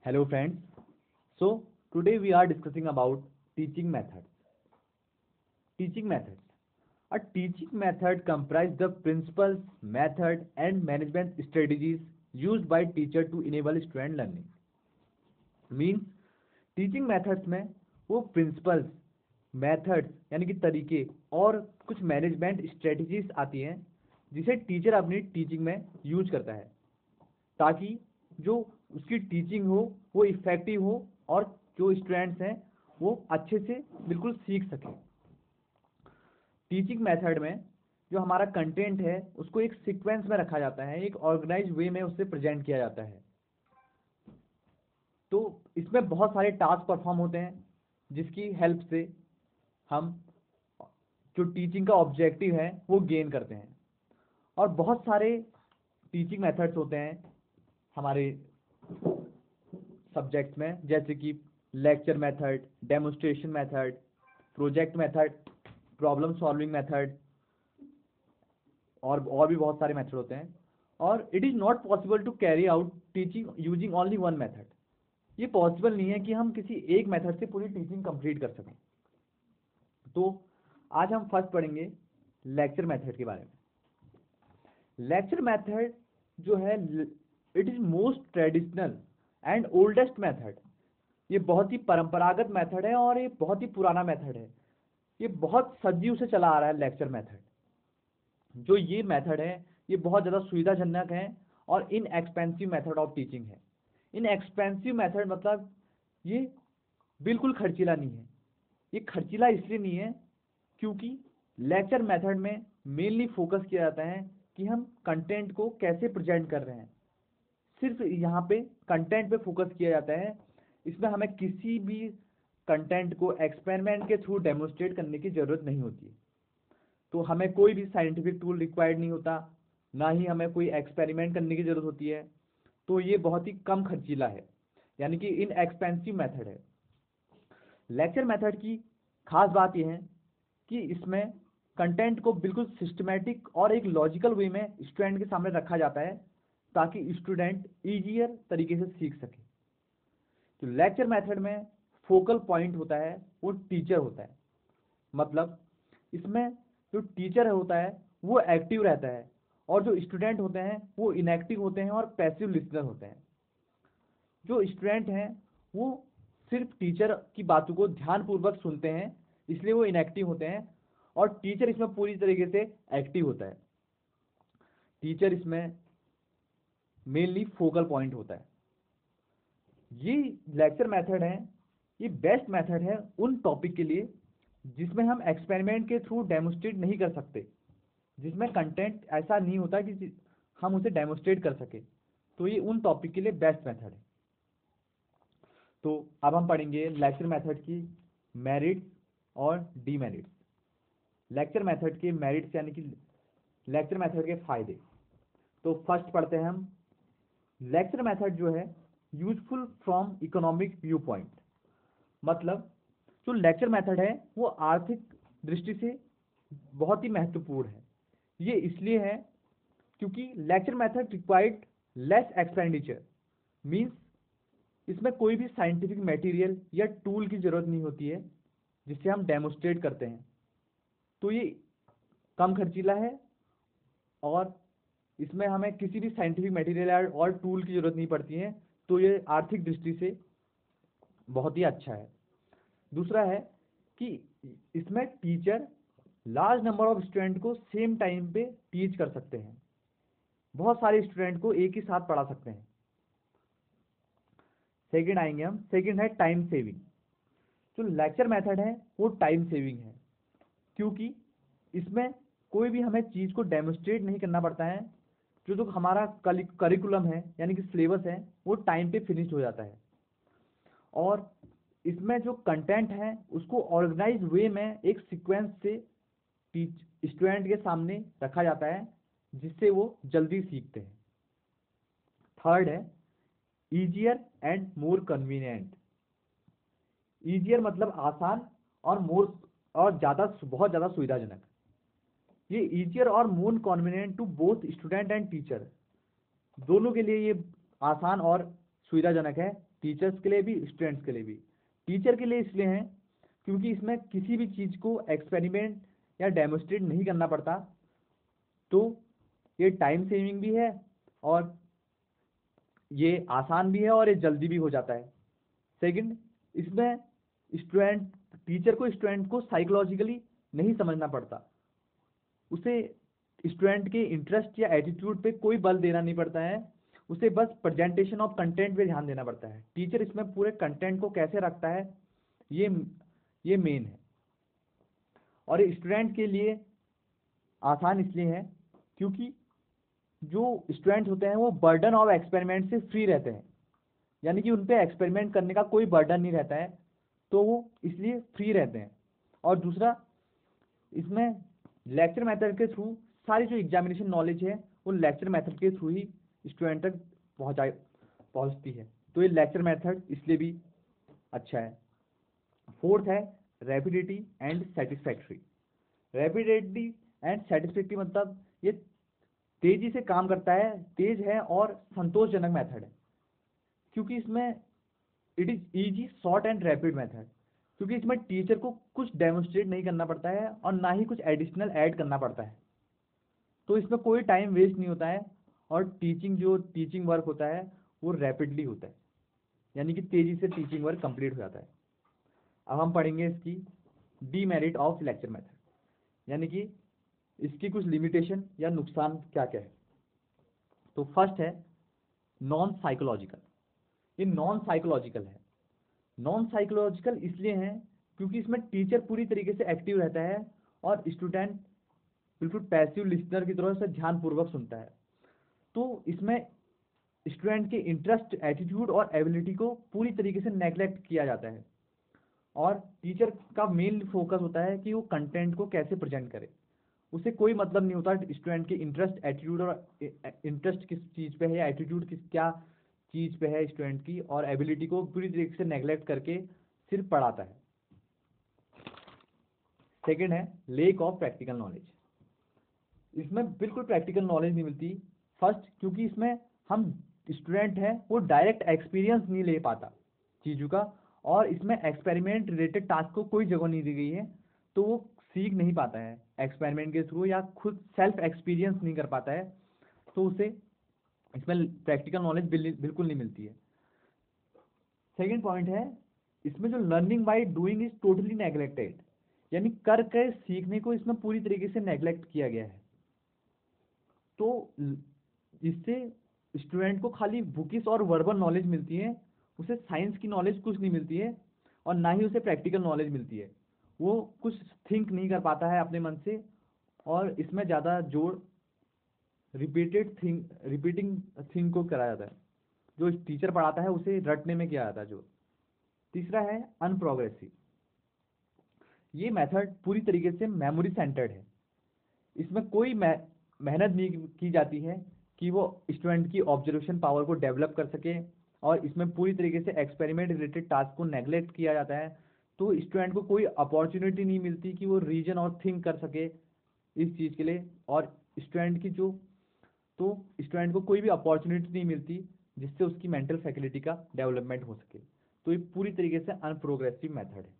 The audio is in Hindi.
Hello friends. So today we are discussing about teaching methods. Teaching methods. A teaching method comprises the principles, method and management strategies used by teacher to enable student learning. Means teaching methods में वो प्रिंसिपल्स मेथड्स यानी कि तरीके और कुछ मैनेजमेंट स्ट्रेटजीज आती हैं जिसे टीचर अपनी टीचिंग में यूज करता है ताकि जो उसकी टीचिंग हो वो इफ़ेक्टिव हो और जो स्टूडेंट्स हैं वो अच्छे से बिल्कुल सीख सकें। टीचिंग मेथड में जो हमारा कंटेंट है उसको एक सीक्वेंस में रखा जाता है, एक ऑर्गेनाइज वे में उससे प्रेजेंट किया जाता है। तो इसमें बहुत सारे टास्क परफॉर्म होते हैं जिसकी हेल्प से हम जो टीचिंग का ऑब्जेक्टिव है वो गेन करते हैं। और बहुत सारे टीचिंग मेथड्स होते हैं हमारे सब्जेक्ट्स में, जैसे कि lecture method, demonstration method, project method, problem solving method और भी बहुत सारे मेथड होते हैं। और it is not possible to carry out teaching using only one method. ये पॉसिबल नहीं है कि हम किसी एक मेथड से पूरी टीचिंग कंप्लीट कर सकें। तो आज हम फर्स्ट पढ़ेंगे लेक्चर मेथड के बारे में। लेक्चर मेथड जो है it is most traditional and oldest method. ये बहुत ही परंपरागत मेथड है और ये बहुत ही पुराना मेथड है। ये बहुत सदियों से चला आ रहा है लेक्चर मेथड। जो ये मेथड है ये बहुत ज़्यादा सुविधाजनक है और इनएक्सपेंसिव मेथड ऑफ टीचिंग है। इनएक्सपेंसिव मेथड मतलब ये बिल्कुल खर्चीला नहीं है। ये खर्चीला इसलिए नहीं है क्योंकि लेक्चर मेथड में मेनली फोकस किया जाता है कि हम कंटेंट को कैसे प्रेजेंट कर रहे हैं। सिर्फ यहाँ पे कंटेंट पे फोकस किया जाता है। इसमें हमें किसी भी कंटेंट को एक्सपेरिमेंट के थ्रू डेमोन्स्ट्रेट करने की ज़रूरत नहीं होती। तो हमें कोई भी साइंटिफिक टूल रिक्वायर्ड नहीं होता, ना ही हमें कोई एक्सपेरिमेंट करने की ज़रूरत होती है। तो ये बहुत ही कम खर्चीला है, यानी कि इनएक्सपेंसिव मेथड है। लेक्चर मेथड की खास बात यह है कि इसमें कंटेंट को बिल्कुल सिस्टमेटिक और एक लॉजिकल वे में स्टूडेंट के सामने रखा जाता है ताकि स्टूडेंट ईजियर तरीके से सीख सके। तो लेक्चर मेथड में फोकल पॉइंट होता है वो टीचर होता है। मतलब इसमें जो टीचर होता है वो एक्टिव रहता है और जो स्टूडेंट होते हैं वो इनएक्टिव होते हैं और पैसिव लिसनर होते हैं। जो स्टूडेंट हैं वो सिर्फ टीचर की बातों को ध्यानपूर्वक सुनते हैं, इसलिए वो इनएक्टिव होते हैं। और टीचर इसमें पूरी तरीके से एक्टिव होता है। टीचर इसमें मेनली फोकल पॉइंट होता है। ये लेक्चर मेथड है, ये बेस्ट मेथड है उन टॉपिक के लिए जिसमें हम एक्सपेरिमेंट के थ्रू डेमोन्स्ट्रेट नहीं कर सकते, जिसमें कंटेंट ऐसा नहीं होता कि हम उसे डेमोन्स्ट्रेट कर सके। तो ये उन टॉपिक के लिए बेस्ट मेथड है। तो अब हम पढ़ेंगे लेक्चर मेथड की मेरिट्स और डीमेरिट्स। लेक्चर मेथड के मेरिट्स यानी कि लेक्चर मेथड के फायदे। तो फर्स्ट पढ़ते हैं हम। लेक्चर मेथड जो है useful from economic view point. मतलब जो लेक्चर मेथड है वो आर्थिक दृष्टि से बहुत ही महत्वपूर्ण है। ये इसलिए है क्योंकि lecture method required less expenditure. Means इसमें कोई भी साइंटिफिक मटेरियल या टूल की ज़रूरत नहीं होती है जिससे हम डेमोन्स्ट्रेट करते हैं। तो ये कम खर्चीला है और इसमें हमें किसी भी साइंटिफिक मटेरियल और टूल की ज़रूरत नहीं पड़ती है। तो ये आर्थिक दृष्टि से बहुत ही अच्छा है। दूसरा है कि इसमें teacher large number of student को सेम टाइम पे टीच कर सकते हैं। बहुत सारे स्टूडेंट को एक ही साथ पढ़ा सकते हैं। सेकंड आएंगे हम। सेकंड है टाइम सेविंग। जो लेक्चर मेथड है वो टाइम सेविंग है क्योंकि इसमें कोई भी हमें चीज़ को डेमोन्स्ट्रेट नहीं करना पड़ता है। जो हमारा करिकुलम है यानी कि सिलेबस है वो टाइम पे फिनिश हो जाता है। और इसमें जो कंटेंट है उसको ऑर्गेनाइज वे में एक सीक्वेंस से स्टूडेंट के सामने रखा जाता है जिससे वो जल्दी सीखते हैं। थर्ड है easier and more convenient. Easier मतलब आसान और मोर और बहुत ज़्यादा सुविधाजनक। ये ईजियर और more convenient to both student and teacher, दोनों के लिए ये आसान और सुविधाजनक है टीचर्स के लिए भी, स्टूडेंट्स के लिए भी। टीचर के लिए इसलिए है क्योंकि इसमें किसी भी चीज़ को एक्सपेरिमेंट या डेमोस्ट्रेट नहीं करना पड़ता, तो ये टाइम सेविंग भी है और ये आसान भी है और ये जल्दी भी हो जाता है। सेकंड, इसमें स्टूडेंट टीचर को स्टूडेंट को साइकोलॉजिकली नहीं समझना पड़ता, उसे स्टूडेंट के इंटरेस्ट या एटीट्यूड पे कोई बल देना नहीं पड़ता है, उसे बस प्रेजेंटेशन ऑफ कंटेंट पे ध्यान देना पड़ता है। टीचर इसमें पूरे कंटेंट को कैसे रखता है, ये मेन है। और ये स्टूडेंट के लिए आसान इसलिए है क्योंकि जो स्टूडेंट होते हैं वो बर्डन ऑफ एक्सपेरिमेंट से फ्री रहते हैं, यानी कि उन पे एक्सपेरिमेंट करने का कोई बर्डन नहीं रहता है, तो वो इसलिए फ्री रहते हैं। और दूसरा, इसमें लेक्चर मेथड के थ्रू सारी जो एग्जामिनेशन नॉलेज है वो लेक्चर मेथड के थ्रू ही स्टूडेंट तक पहुंचती है, तो ये लेक्चर मेथड इसलिए भी अच्छा है। फोर्थ है rapidity and satisfactory. Rapidity and satisfactory मतलब ये तेजी से काम करता है, तेज है और संतोषजनक मेथड है, क्योंकि इसमें it is easy short and rapid method, क्योंकि इसमें टीचर को कुछ डेमोन्स्ट्रेट नहीं करना पड़ता है और ना ही कुछ एडिशनल ऐड करना पड़ता है, तो इसमें कोई टाइम वेस्ट नहीं होता है और टीचिंग वर्क होता है वो रैपिडली होता है, यानी कि तेजी से टीचिंग वर्क कंप्लीट हो जाता है। अब हम पढ़ेंगे इसकी डीमेरिट ऑफ लेक्चर मेथड, यानी कि इसकी कुछ लिमिटेशन या नुकसान क्या क्या है। तो फर्स्ट है नॉन साइकोलॉजिकल। ये नॉन साइकोलॉजिकल है। नॉन साइकोलॉजिकल इसलिए है क्योंकि इसमें टीचर पूरी तरीके से एक्टिव रहता है और स्टूडेंट बिल्कुल पैसिव लिसनर की तरह से ध्यानपूर्वक सुनता है, तो इसमें स्टूडेंट के इंटरेस्ट, एटीट्यूड और एबिलिटी को पूरी तरीके से नेग्लेक्ट किया जाता है और टीचर का मेन फोकस होता है कि वो कंटेंट को कैसे प्रेजेंट करे। उसे कोई मतलब नहीं होता स्टूडेंट के इंटरेस्ट, एटीट्यूड और इंटरेस्ट किस चीज़ पे है या एटीट्यूड क्या चीज़ पे है स्टूडेंट की, और एबिलिटी को पूरी तरीके से नेग्लेक्ट करके सिर्फ पढ़ाता है। सेकंड है लेक ऑफ प्रैक्टिकल नॉलेज। इसमें बिल्कुल प्रैक्टिकल नॉलेज नहीं मिलती। फर्स्ट, क्योंकि इसमें हम स्टूडेंट हैं वो डायरेक्ट एक्सपीरियंस नहीं ले पाता चीज़ों का, और इसमें एक्सपेरिमेंट रिलेटेड टास्क को कोई जगह नहीं दी गई है, तो वो सीख नहीं पाता है एक्सपेरिमेंट के थ्रू या खुद सेल्फ एक्सपीरियंस नहीं कर पाता है, तो उसे इसमें प्रैक्टिकल नॉलेज बिल्कुल नहीं मिलती है। सेकेंड पॉइंट है इसमें जो learning by doing is totally neglected, यानी कर के सीखने को इसमें पूरी तरीके से नेग्लेक्ट किया गया है, तो इससे स्टूडेंट को खाली बुकिस और वर्बल नॉलेज मिलती है, उसे साइंस की नॉलेज कुछ नहीं मिलती है और ना ही उसे प्रैक्टिकल नॉलेज मिलती है। वो कुछ थिंक नहीं कर पाता है अपने मन से, और इसमें ज़्यादा जोर रिपीटिंग थिंग को कराया जाता है, जो टीचर पढ़ाता है उसे रटने में किया जाता है जो। तीसरा है अनप्रोग्रेसिव। ये मेथड पूरी तरीके से मेमोरी सेंटर्ड है। इसमें कोई मेहनत नहीं की जाती है कि वो स्टूडेंट की ऑब्जर्वेशन पावर को डेवलप कर सके, और इसमें पूरी तरीके से एक्सपेरिमेंट रिलेटेड टास्क को नेग्लेक्ट किया जाता है, तो स्टूडेंट को कोई अपॉर्चुनिटी नहीं मिलती कि वो रीजन और थिंक कर सके इस चीज़ के लिए, और स्टूडेंट को कोई भी अपॉर्चुनिटी नहीं मिलती जिससे उसकी मेंटल फैसिलिटी का डेवलपमेंट हो सके। तो ये पूरी तरीके से अनप्रोग्रेसिव मेथड है।